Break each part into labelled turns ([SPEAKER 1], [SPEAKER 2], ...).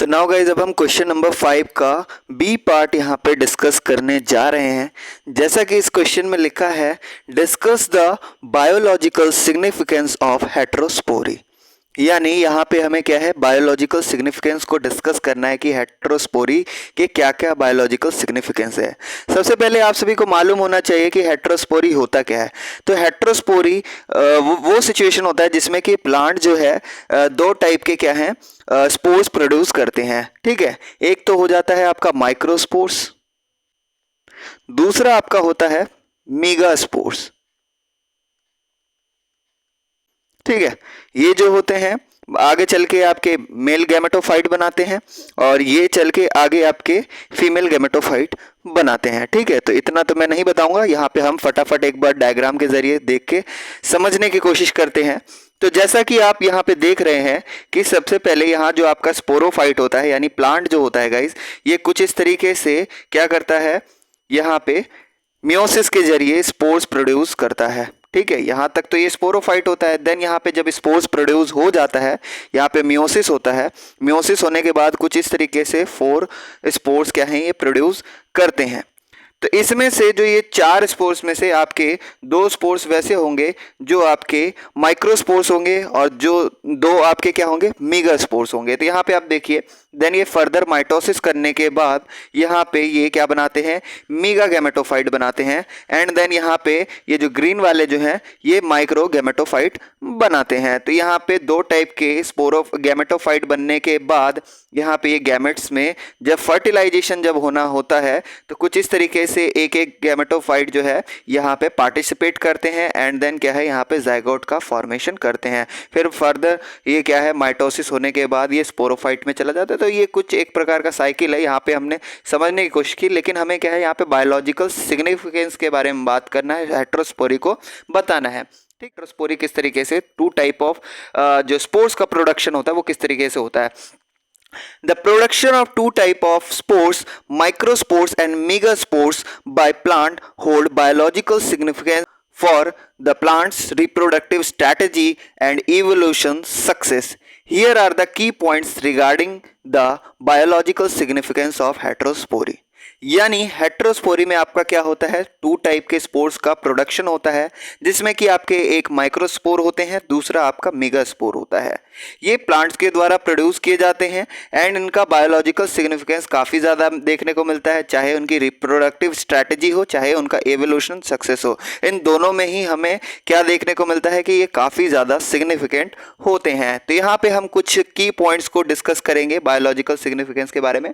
[SPEAKER 1] तो now guys अब हम क्वेश्चन नंबर 5 का बी पार्ट यहाँ पे डिस्कस करने जा रहे हैं। जैसा कि इस क्वेश्चन में लिखा है, discuss the biological significance of heterospory. यानी यहाँ पे हमें क्या है, बायोलॉजिकल सिग्निफिकेंस को डिस्कस करना है कि हेटेरोस्पोरी के क्या क्या बायोलॉजिकल सिग्निफिकेंस है। सबसे पहले आप सभी को मालूम होना चाहिए कि हेटेरोस्पोरी होता क्या है। तो हेटेरोस्पोरी वो सिचुएशन होता है जिसमें कि प्लांट जो है दो टाइप के क्या हैं, स्पोर्स प्रोड्यूस करते हैं। ठीक है, एक तो हो जाता है आपका माइक्रोस्पोर्स, दूसरा आपका होता है मेगास्पोर्स। ठीक है, ये जो होते हैं आगे चल के आपके मेल गैमेटोफाइट बनाते हैं और ये चल के आगे आपके फीमेल गैमेटोफाइट बनाते हैं। ठीक है, तो इतना तो मैं नहीं बताऊंगा, यहाँ पे हम फटाफट एक बार डायग्राम के जरिए देख के समझने की कोशिश करते हैं। तो जैसा कि आप यहाँ पे देख रहे हैं कि सबसे पहले यहाँ जो आपका स्पोरोफाइट होता है यानी प्लांट जो होता है गाइस, ये कुछ इस तरीके से क्या करता है, यहाँ पे मियोसिस के जरिए स्पोर्स प्रोड्यूस करता है। ठीक है, यहाँ तक तो ये स्पोरोफाइट होता है। देन यहाँ पे जब स्पोर्स प्रोड्यूस हो जाता है, यहाँ पे मियोसिस होता है। मियोसिस होने के बाद कुछ इस तरीके से 4 स्पोर्स क्या हैं, ये प्रोड्यूस करते हैं। तो इसमें से जो ये 4 स्पोर्स में से आपके 2 स्पोर्स वैसे होंगे जो आपके माइक्रोस्पोर्स होंगे और जो 2 आपके क्या होंगे, मेगा स्पोर्स होंगे। तो यहाँ पे आप देखिए, देन ये फर्दर माइटोसिस करने के बाद यहाँ पे ये क्या बनाते हैं, मेगा गैमेटोफाइट बनाते हैं। एंड देन यहाँ पे ये जो ग्रीन वाले जो हैं ये माइक्रो गैमेटोफाइट बनाते हैं। तो यहाँ पे 2 टाइप के स्पोरो गैमेटोफाइट बनने के बाद यहाँ पे ये गैमेट्स में जब फर्टिलाइजेशन जब होना होता है तो कुछ इस तरीके से एक एक गैमेटोफाइट जो है यहाँ पे पार्टिसिपेट करते हैं एंड देन क्या है, यहाँ पे जाइगोट का फॉर्मेशन करते हैं। फिर फर्दर ये क्या है, माइटोसिस होने के बाद ये स्पोरोफाइट में चला जाता है। तो ये कुछ एक प्रकार का साइकिल है, यहाँ पे हमने समझने की कोशिश की। लेकिन हमें क्या है, यहाँ पे बायोलॉजिकल सिग्निफिकेंस के बारे में बात करना है, हेटेरोस्पोरी को बताना है। ठीक, हेटेरोस्पोरी किस तरीके से 2 टाइप ऑफ जो स्पोर्स का प्रोडक्शन होता है वो किस तरीके से होता है। The production of 2 type of spores, microspores and megaspores by plant hold biological significance for the plant's reproductive strategy and evolution success. Here are the key points regarding the biological significance of heterospory. यानी heterospory में आपका क्या होता है, 2 type के spores का production होता है जिसमें कि आपके एक माइक्रोस्पोर होते हैं, दूसरा आपका मेगास्पोर होता है। ये प्लांट्स के द्वारा प्रोड्यूस किए जाते हैं एंड इनका बायोलॉजिकल सिग्निफिकेंस काफ़ी ज़्यादा देखने को मिलता है, चाहे उनकी रिप्रोडक्टिव स्ट्रैटेजी हो चाहे उनका एवोल्यूशन सक्सेस हो। इन दोनों में ही हमें क्या देखने को मिलता है कि ये काफ़ी ज़्यादा सिग्निफिकेंट होते हैं। तो यहाँ पे हम कुछ की पॉइंट्स को डिस्कस करेंगे बायोलॉजिकल सिग्निफिकेंस के बारे में।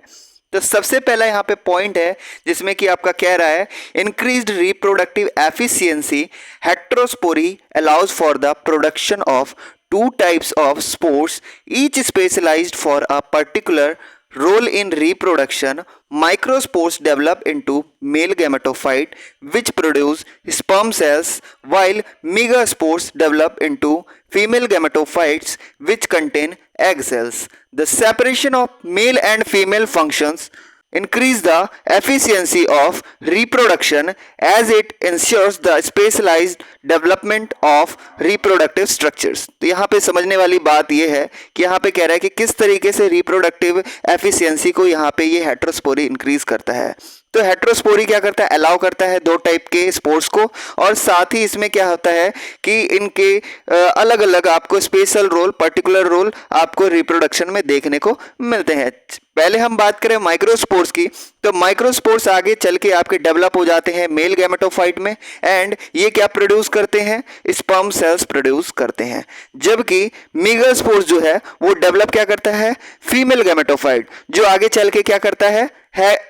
[SPEAKER 1] तो सबसे पहला यहाँ पे पॉइंट है जिसमें कि आपका कह रहा है, increased reproductive efficiency heterospory allows for the production of 2 types of spores, each specialized for a particular role in reproduction. Microspores develop into male gametophyte which produce sperm cells, while megaspores develop into female gametophytes which contain egg cells. The separation of male and female functions increase the efficiency of reproduction as it ensures the specialized development of reproductive structures. तो यहाँ पे समझने वाली बात ये है कि यहाँ पे कह रहा है कि किस तरीके से रिप्रोडक्टिव एफिशिएंसी को यहाँ पे ये हेटेरोस्पोरी इंक्रीज करता है। तो हेटेरोस्पोरी क्या करता है, अलाउ करता है 2 टाइप के स्पोर्स को, और साथ ही इसमें क्या होता है कि इनके अलग अलग आपको स्पेशल रोल, पर्टिकुलर रोल आपको रिप्रोडक्शन में देखने को मिलते हैं। पहले हम बात करें माइक्रोस्पोर्स की, तो माइक्रोस्पोर्स आगे चल के आपके डेवलप हो जाते हैं मेल गैमेटोफाइट में एंड ये क्या प्रोड्यूस करते हैं, स्पर्म सेल्स प्रोड्यूस करते हैं। जबकि मेगास्पोर्स जो है वो डेवलप क्या करता है, फीमेल गैमेटोफाइट, जो आगे चल के क्या करता है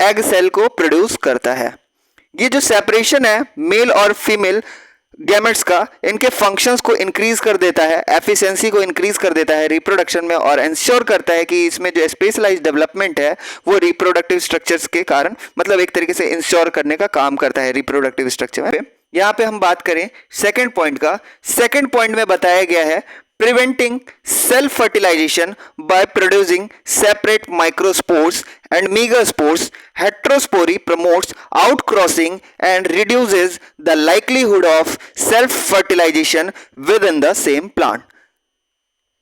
[SPEAKER 1] एग सेल को प्रोड्यूस करता है। ये जो सेपरेशन है मेल और फीमेल गैमेट्स का, इनके फंक्शंस को इंक्रीज कर देता है, एफिशिएंसी को इंक्रीज कर देता है रिप्रोडक्शन में, और इंश्योर करता है कि इसमें जो स्पेशलाइज्ड डेवलपमेंट है वो रिप्रोडक्टिव स्ट्रक्चर्स के कारण, मतलब एक तरीके से इंश्योर करने का काम करता है रिप्रोडक्टिव स्ट्रक्चर में। यहाँ पे हम बात करें सेकंड पॉइंट का, सेकंड पॉइंट में बताया गया है preventing self fertilization by producing separate microspores and megaspores. Heterospory promotes outcrossing and reduces the likelihood of self fertilization within the same plant.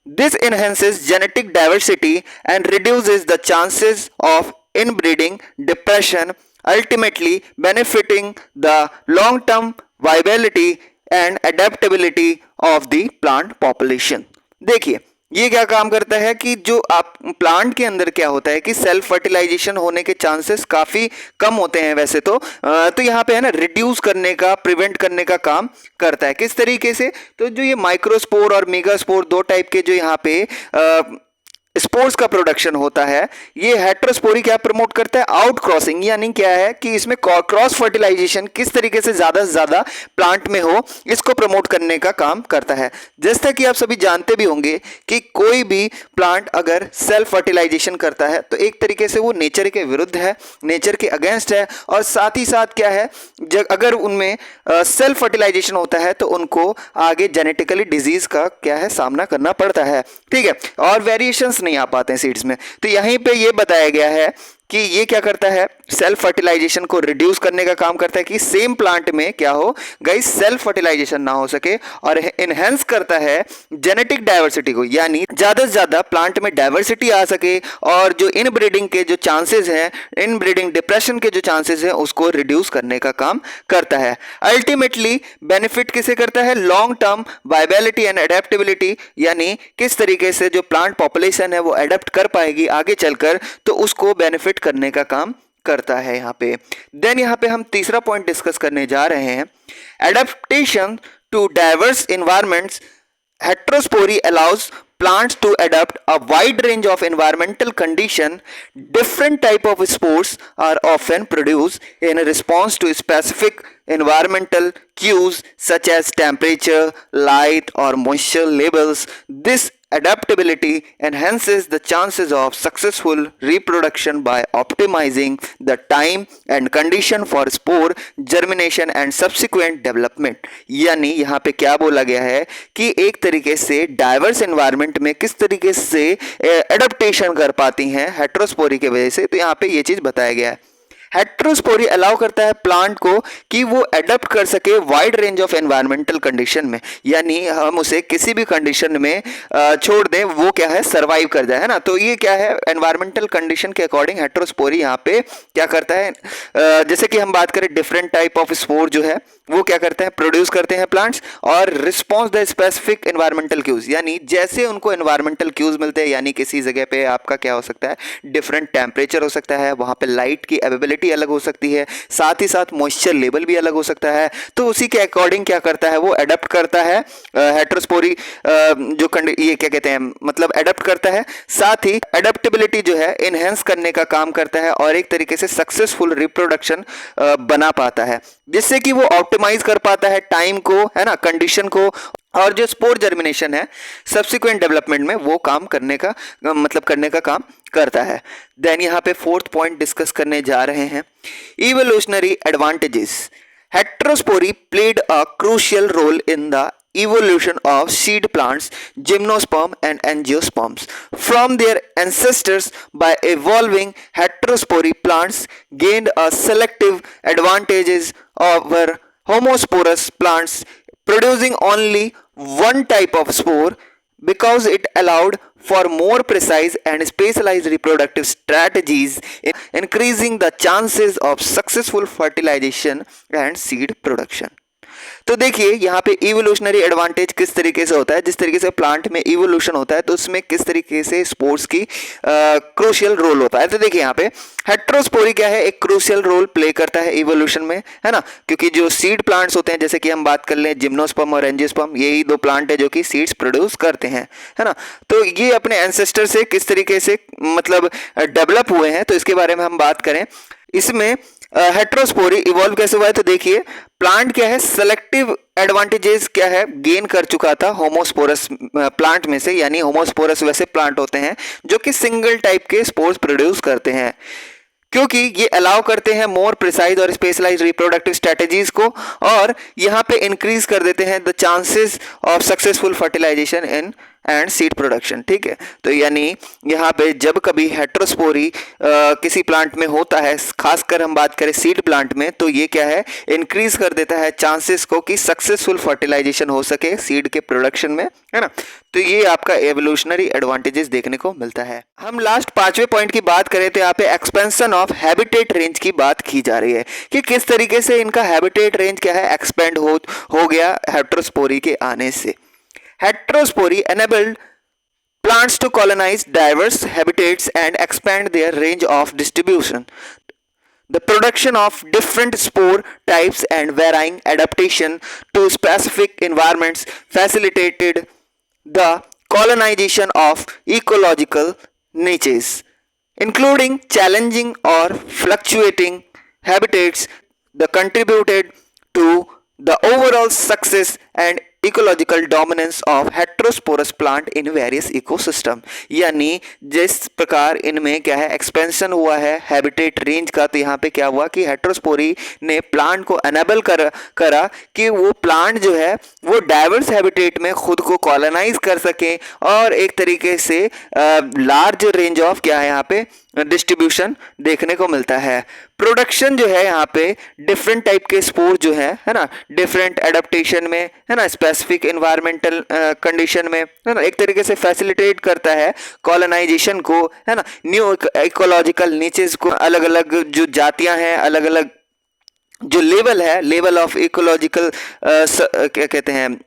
[SPEAKER 1] This enhances genetic diversity and reduces the chances of inbreeding depression, ultimately benefiting the long-term viability and adaptability of the plant population. देखिए ये क्या काम करता है कि जो आप plant के अंदर क्या होता है कि सेल्फ फर्टिलाइजेशन होने के चांसेस काफ़ी कम होते हैं वैसे तो यहाँ पे है ना रिड्यूस करने का, प्रिवेंट करने का काम करता है। किस तरीके से? तो जो ये माइक्रोस्पोर और मेगास्पोर दो टाइप के जो यहाँ पे स्पोर्स का प्रोडक्शन होता है, ये हेटेरोस्पोरी क्या प्रमोट करता है? आउट क्रॉसिंग, यानी क्या है कि इसमें क्रॉस फर्टिलाइजेशन किस तरीके से ज्यादा प्लांट में हो, इसको प्रमोट करने का काम करता है। जैसा कि आप सभी जानते भी होंगे कि कोई भी प्लांट अगर सेल्फ फर्टिलाइजेशन करता है तो एक तरीके से वो नेचर के विरुद्ध है, नेचर के अगेंस्ट है, और साथ ही साथ क्या है, अगर उनमें सेल्फ फर्टिलाइजेशन होता है तो उनको आगे जेनेटिकली डिजीज का क्या है सामना करना पड़ता है। ठीक है, और वेरिएशंस नहीं आ पाते हैं सीड्स में। तो यहीं पे ये बताया गया है कि ये क्या करता है, सेल्फ फर्टिलाइजेशन को रिड्यूस करने का काम करता है कि सेम प्लांट में क्या हो गाइस, सेल्फ फर्टिलाइजेशन ना हो सके, और एनहेंस करता है जेनेटिक डाइवर्सिटी को, यानी ज्यादा से ज्यादा प्लांट में डाइवर्सिटी आ सके और जो इनब्रीडिंग के जो चांसेस हैं, इनब्रीडिंग डिप्रेशन के जो चांसेस हैं, उसको रिड्यूस करने का काम करता है। अल्टीमेटली बेनिफिट किसे करता है? Long term viability and adaptability, यानी किस तरीके से जो प्लांट पॉपुलेशन है वो एडेप्ट कर पाएगी आगे चलकर, तो उसको बेनिफिट करने का काम करता है यहाँ पे। देन यहाँ पे हम तीसरा पॉइंट डिस्कस करने जा रहे हैं, adaptation to diverse environments. Heterospory allows plants to adapt a wide range of environmental condition. Different type of spores are often produced in response to specific environmental cues such as temperature, light or moisture levels. This adaptability enhances the chances of successful reproduction by optimizing the time and condition for spore germination and subsequent development। यानी यहाँ पे क्या बोला गया है कि एक तरीके से डाइवर्स एनवायरनमेंट में किस तरीके से एडेप्टेशन कर पाती हैं हेटेरोस्पोरी की वजह से, तो यहाँ पे ये चीज बताया गया है। हेटेरोस्पोरी अलाउ करता है प्लांट को कि वो एडप्ट कर सके wide range of environmental condition में, यानी हम उसे किसी भी कंडीशन में छोड़ दें वो क्या है सरवाइव कर जाए, है ना। तो ये क्या है, एनवायरमेंटल कंडीशन के अकॉर्डिंग हेटेरोस्पोरी यहाँ पे क्या करता है, जैसे कि हम बात करें डिफरेंट टाइप ऑफ स्पोर जो है वो क्या करते हैं, प्रोड्यूस करते हैं प्लांट्स, और response the specific environmental cues, यानी जैसे उनको एनवायरमेंटल क्यूज मिलते हैं, यानी किसी जगह पे आपका क्या हो सकता है, डिफरेंट टेम्परेचर हो सकता है, वहाँ पे लाइट की अवेलेबिलिटी अलग हो सकती है, साथ ही साथ मॉइस्चर लेवल भी अलग हो सकता है, तो उसी के अकॉर्डिंग क्या करता है वो एडप्ट करता है हेटेरोस्पोरी जो ये क्या कहते हैं मतलब एडप्ट करता है, साथ ही एडेप्टेबिलिटी जो है इनहेंस करने का काम करता है और एक तरीके से सक्सेसफुल रिप्रोडक्शन बना पाता है, जिससे कि वो ऑप्टिमाइज कर पाता है टाइम को, है ना, कंडीशन को, और जो स्पोर जर्मिनेशन है सब्सिक्वेंट डेवलपमेंट में वो काम करने का मतलब करने का काम करता है। देन यहाँ पे फोर्थ पॉइंट डिस्कस करने जा रहे हैं, evolutionary advantages. Heterospory played a crucial role in the evolution of seed plants, gymnosperm and angiosperms from their ancestors. By evolving, heterospory plants gained a selective advantages over homosporous plants producing only one type of spore, because it allowed for more precise and specialized reproductive strategies, increasing the chances of successful fertilization and seed production। तो देखिए यहाँ पे evolutionary advantage किस तरीके से होता है, जिस तरीके से प्लांट में इवोल्यूशन होता है तो उसमें किस तरीके से स्पोर्स की क्रूशियल रोल होता है। तो देखिए यहाँ पे हेटेरोस्पोरी क्या है, एक क्रूशियल रोल प्ले करता है इवोल्यूशन में, है ना, क्योंकि जो सीड प्लांट्स होते हैं, जैसे कि हम बात कर लें जिम्नोस्पर्म और एंजियोस्पर्म, यही दो प्लांट है जो कि सीड्स प्रोड्यूस करते हैं, है ना। तो ये अपने एंसेस्टर से किस तरीके से मतलब डेवलप हुए हैं, तो इसके बारे में हम बात करें। इसमें हेटेरोस्पोरी इवॉल्व कैसे हुआ है, तो देखिए प्लांट क्या है, सेलेक्टिव एडवांटेजेस क्या है गेन कर चुका था होमोस्पोरस प्लांट में से, यानी होमोस्पोरस वैसे प्लांट होते हैं जो कि सिंगल टाइप के स्पोर्स प्रोड्यूस करते हैं, क्योंकि ये अलाउ करते हैं मोर प्रिसाइज और स्पेशलाइज्ड रिप्रोडक्टिव स्ट्रेटजीज को, और यहाँ पे इंक्रीज कर देते हैं the chances of successful fertilisation in and seed production. ठीक है, तो यानी यहाँ पे जब कभी हेटेरोस्पोरी किसी प्लांट में होता है, खासकर हम बात करें सीड प्लांट में, तो ये क्या है, इंक्रीज कर देता है चांसेस को कि सक्सेसफुल फर्टिलाइजेशन हो सके सीड के प्रोडक्शन में, है ना। तो ये आपका एवोल्यूशनरी एडवांटेजेस देखने को मिलता है। हम लास्ट 5वें पॉइंट की बात करें तो यहाँ पे एक्सपेंशन ऑफ हैबिटेट रेंज की बात की जा रही है कि किस तरीके से इनका हैबिटेट रेंज क्या है, एक्सपेंड हो गया हेटेरोस्पोरी के आने से। Heterospory enabled plants to colonize diverse habitats and expand their range of distribution. The production of different spore types and varying adaptation to specific environments facilitated the colonization of ecological niches, including challenging or fluctuating habitats that contributed to the overall success and ecological dominance of heterosporous plant in various ecosystem. यानी जिस प्रकार इनमें क्या है, expansion हुआ है habitat range का, तो यहाँ पे क्या हुआ कि हेटेरोस्पोरी ने प्लांट को एनेबल करा कि वो प्लांट जो है वो डाइवर्स हैबिटेट में खुद को कॉलोनाइज कर सके और एक तरीके से लार्ज रेंज ऑफ क्या है यहाँ पे डिस्ट्रीब्यूशन देखने को मिलता है। प्रोडक्शन जो है यहाँ पे डिफरेंट टाइप के स्पोर जो है ना, डिफरेंट एडेप्टेशन में, है ना, स्पेसिफिक एनवायरमेंटल कंडीशन में, है ना, एक तरीके से फैसिलिटेट करता है कॉलोनाइजेशन को, है ना, न्यू इकोलॉजिकल नीचेस को, अलग अलग जो जातियां हैं, अलग अलग जो लेवल है, लेवल ऑफ इकोलॉजिकल क्या कहते हैं,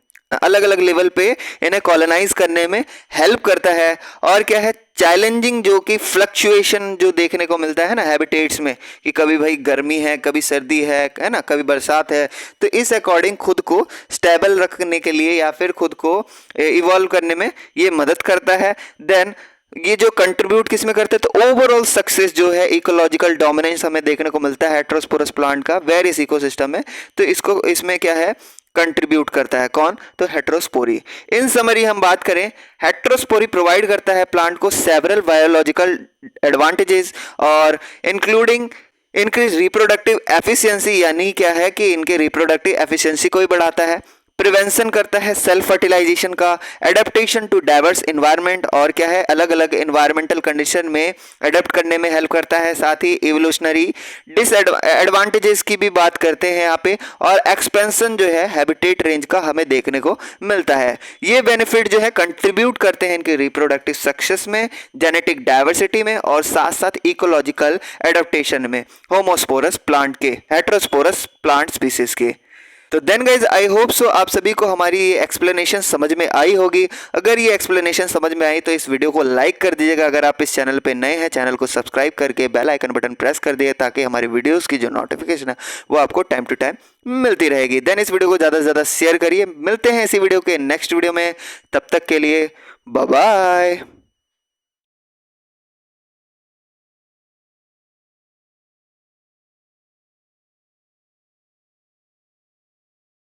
[SPEAKER 1] अलग अलग लेवल पे इन्हें कॉलोनाइज करने में हेल्प करता है। और क्या है, चैलेंजिंग जो कि फ्लक्चुएशन जो देखने को मिलता है ना हैबिटेट्स में, कि कभी भाई गर्मी है, कभी सर्दी है ना, कभी बरसात है, तो इस अकॉर्डिंग खुद को स्टेबल रखने के लिए या फिर खुद को इवॉल्व करने में ये मदद करता है। देन ये जो कंट्रीब्यूट किस में करते हैं, तो ओवरऑल सक्सेस जो है इकोलॉजिकल डोमिनेंस हमें देखने को मिलता है हेटेरोस्पोरस प्लांट का वेरियस इकोसिस्टम में, तो इसको इसमें क्या है कंट्रीब्यूट करता है कौन, तो हेटेरोस्पोरी। इन समरी हम बात करें, हेटेरोस्पोरी प्रोवाइड करता है प्लांट को सेवरल बायोलॉजिकल एडवांटेजेस और इंक्लूडिंग इंक्रीज रिप्रोडक्टिव एफिशिएंसी, यानी क्या है कि इनके रिप्रोडक्टिव एफिशिएंसी को ही बढ़ाता है, प्रिवेंशन करता है सेल्फ फर्टिलाइजेशन का, एडेप्टेशन टू डाइवर्स इन्वायरमेंट और क्या है अलग अलग इन्वायरमेंटल कंडीशन में एडेप्ट करने में हेल्प करता है, साथ ही इवोल्यूशनरी डिसएडवांटेजेस की भी बात करते हैं यहाँ पे, और एक्सपेंशन जो है हैबिटेट रेंज का हमें देखने को मिलता है। ये बेनिफिट जो है कंट्रीब्यूट करते हैं इनके रिप्रोडक्टिव सक्सेस में, जेनेटिक डाइवर्सिटी में और साथ साथ इकोलॉजिकल एडेप्टेशन में होमोस्पोरस प्लांट के, हेटेरोस्पोरस प्लांट स्पीसीज के। तो then guys I hope so आप सभी को हमारी ये एक्सप्लेनेशन समझ में आई होगी। अगर ये एक्सप्लेनेशन समझ में आई तो इस वीडियो को लाइक कर दीजिएगा। अगर आप इस चैनल पे नए हैं, चैनल को सब्सक्राइब करके बेल आइकन बटन प्रेस कर दिए ताकि हमारी वीडियोस की जो नोटिफिकेशन है वो आपको टाइम टू टाइम मिलती रहेगी। देन इस वीडियो को ज़्यादा से ज़्यादा शेयर करिए। मिलते हैं इसी वीडियो के नेक्स्ट वीडियो में, तब तक के लिए बाय बाय।